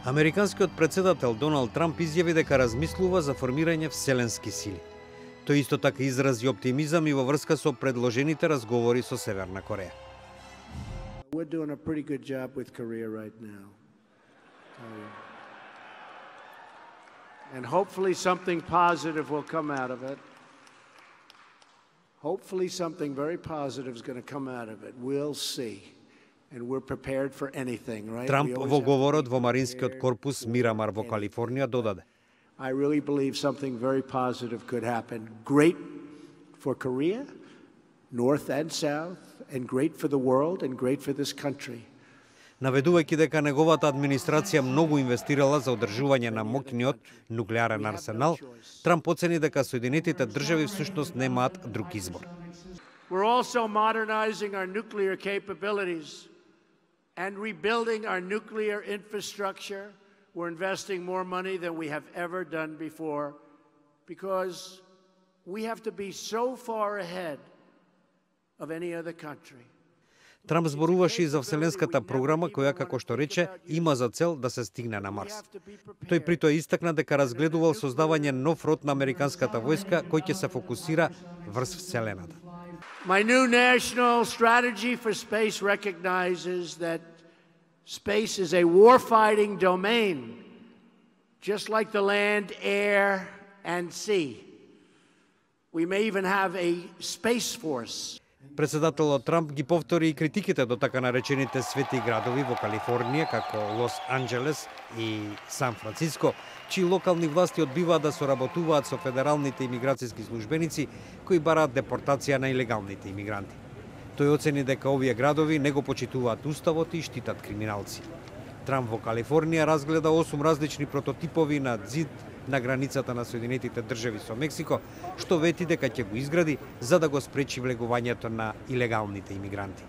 Американскиот председател Доналд Трамп изјави дека размислува за формирање вселенски сили. Тој исто така изрази оптимизам и во врска со предложените разговори со Северна Кореја. We're doing a pretty good job with Korea right now. And hopefully something positive will come out of it. Hopefully something very positive is going to come out of it. We'll see. And we're prepared for anything, right? Трамп во говорот во Маринскиот корпус Мирамар во Калифорнија додаде: I really believe something very positive could happen. Great for Korea, North and South, and great for the world and great for this country. Наведувајќи дека неговата администрација многу инвестирала за одржување на моќниот нуклеарен арсенал, Трамп оцени дека Соединетите држави всушност немаат друг избор. We're also modernizing our nuclear capabilities and rebuilding our nuclear infrastructure. We're investing more money than we have ever done before because we have to be so far ahead of any other country. Трамп зборуваше и за вселенската програма која, како што рече, има за цел да се стигне на Марс. Тој при тоа истакна дека разгледувал создавање нов род на американската војска кој ќе се фокусира врз вселената. My new national strategy for space recognizes that space is a warfighting domain, just like the land, air, and sea. We may even have a space force. Председателот Трамп ги повтори и критиките до така наречените свети градови во Калифорнија, како Лос Анџелес и Сан Франциско, чии локални власти одбиваат да соработуваат со федералните имиграцијски службеници кои бараат депортација на илегалните имигранти. Тој оцени дека овие градови не го почитуваат уставот и штитат криминалци. Трамп во Калифорнија разгледа 8 различни прототипови на ѕид на границата на Соединетите држави со Мексико, што вети дека ќе го изгради за да го спречи влегувањето на илегалните имигранти.